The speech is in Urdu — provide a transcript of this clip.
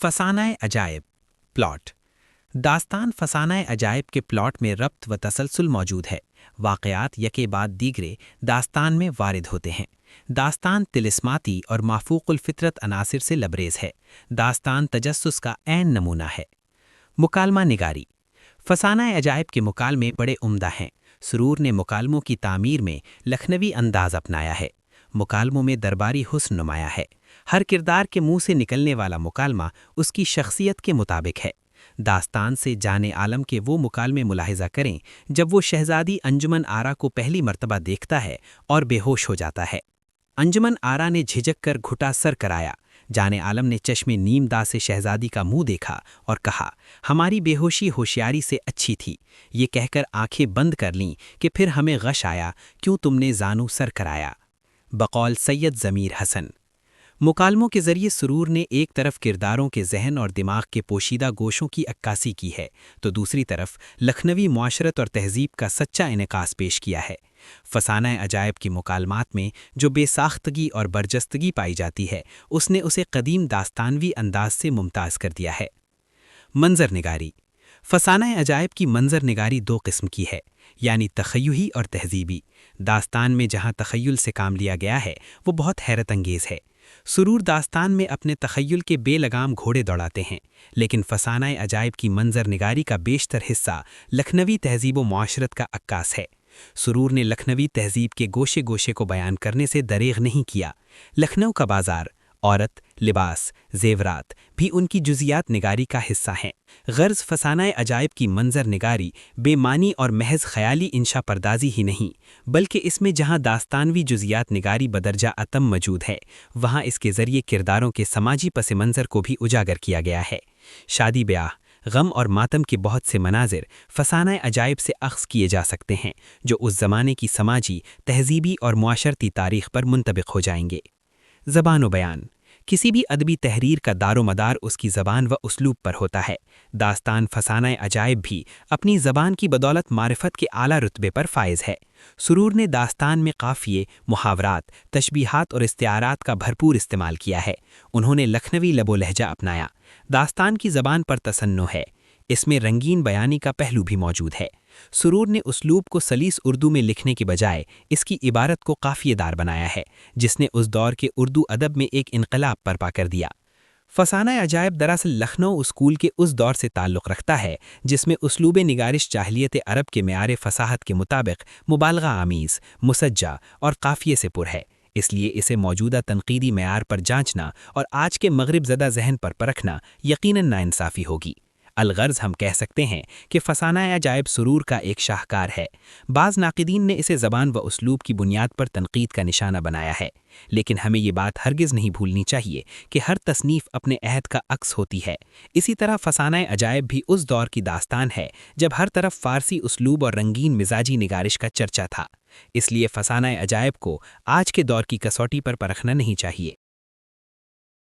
فسانہ عجائب پلاٹ داستان فسانہ عجائب کے پلاٹ میں ربط و تسلسل موجود ہے۔ واقعات یکے بعد دیگرے داستان میں وارد ہوتے ہیں۔ داستان طلسماتی اور مافوق الفطرت عناصر سے لبریز ہے۔ داستان تجسس کا عین نمونہ ہے۔ مکالمہ نگاری فسانہ عجائب کے مکالمے بڑے عمدہ ہیں۔ سرور نے مکالموں کی تعمیر میں لکھنوی انداز اپنایا ہے۔ مکالموں میں درباری حسن نمایاں ہے۔ ہر کردار کے منہ سے نکلنے والا مکالمہ اس کی شخصیت کے مطابق ہے۔ داستان سے جانے عالم کے وہ مکالمے ملاحظہ کریں جب وہ شہزادی انجمن آرا کو پہلی مرتبہ دیکھتا ہے اور بے ہوش ہو جاتا ہے۔ انجمن آرا نے جھجک کر گھٹا سر کرایا۔ جانے عالم نے چشم نیم داز سے شہزادی کا منہ دیکھا اور کہا، ہماری بے ہوشی ہوشیاری سے اچھی تھی۔ یہ کہہ کر آنکھیں بند کر لیں کہ پھر ہمیں غش آیا، کیوں تم نے زانو سر کرایا۔ بقول سید ضمیر حسن مکالموں کے ذریعے سرور نے ایک طرف کرداروں کے ذہن اور دماغ کے پوشیدہ گوشوں کی عکاسی کی ہے تو دوسری طرف لکھنوی معاشرت اور تہذیب کا سچا انعکاس پیش کیا ہے۔ فسانہ عجائب کی مکالمات میں جو بے ساختگی اور برجستگی پائی جاتی ہے، اس نے اسے قدیم داستانوی انداز سے ممتاز کر دیا ہے۔ منظر نگاری فسانہ عجائب کی منظر نگاری دو قسم کی ہے، یعنی تخیلی اور تہذیبی۔ داستان میں جہاں تخیل سے کام لیا گیا ہے وہ بہت حیرت انگیز ہے۔ سرور داستان میں اپنے تخیل کے بے لگام گھوڑے دوڑاتے ہیں، لیکن فسانہ عجائب کی منظر نگاری کا بیشتر حصہ لکھنوی تہذیب و معاشرت کا عکاس ہے۔ سرور نے لکھنوی تہذیب کے گوشے گوشے کو بیان کرنے سے دریغ نہیں کیا۔ لکھنؤ کا بازار، عورت، لباس، زیورات بھی ان کی جزیات نگاری کا حصہ ہیں۔ غرض فسانہ عجائب کی منظر نگاری بے معنی اور محض خیالی انشا پردازی ہی نہیں، بلکہ اس میں جہاں داستانوی جزیات نگاری بدرجہ اتم موجود ہے، وہاں اس کے ذریعے کرداروں کے سماجی پس منظر کو بھی اجاگر کیا گیا ہے۔ شادی بیاہ، غم اور ماتم کے بہت سے مناظر فسانہ عجائب سے اخذ کیے جا سکتے ہیں، جو اس زمانے کی سماجی، تہذیبی اور معاشرتی تاریخ پر منطبق ہو جائیں گے۔ زبان و بیان کسی بھی ادبی تحریر کا دار و مدار اس کی زبان و اسلوب پر ہوتا ہے۔ داستان فسانہ عجائب بھی اپنی زبان کی بدولت معرفت کے اعلیٰ رتبے پر فائز ہے۔ سرور نے داستان میں قافیے، محاورات، تشبیہات اور استعارات کا بھرپور استعمال کیا ہے۔ انہوں نے لکھنوی لب و لہجہ اپنایا۔ داستان کی زبان پر تصنع ہے۔ اس میں رنگین بیانی کا پہلو بھی موجود ہے۔ سرور نے اسلوب کو سلیس اردو میں لکھنے کے بجائے اس کی عبارت کو قافیے دار بنایا ہے، جس نے اس دور کے اردو ادب میں ایک انقلاب برپا کر دیا۔ فسانہ عجائب دراصل لکھنؤ اسکول کے اس دور سے تعلق رکھتا ہے جس میں اسلوب نگارش جاہلیت عرب کے معیار فصاحت کے مطابق مبالغہ آمیز، مسجع اور قافیے سے پر ہے۔ اس لیے اسے موجودہ تنقیدی معیار پر جانچنا اور آج کے مغرب زدہ ذہن پر پرکھنا یقیناً ناانصافی ہوگی۔ الغرض ہم کہہ سکتے ہیں کہ فسانہ عجائب سرور کا ایک شاہکار ہے۔ بعض ناقدین نے اسے زبان و اسلوب کی بنیاد پر تنقید کا نشانہ بنایا ہے، لیکن ہمیں یہ بات ہرگز نہیں بھولنی چاہیے کہ ہر تصنیف اپنے عہد کا عکس ہوتی ہے۔ اسی طرح فسانہ عجائب بھی اس دور کی داستان ہے جب ہر طرف فارسی اسلوب اور رنگین مزاجی نگارش کا چرچا تھا۔ اس لیے فسانہ عجائب کو آج کے دور کی کسوٹی پر پرکھنا نہیں چاہیے۔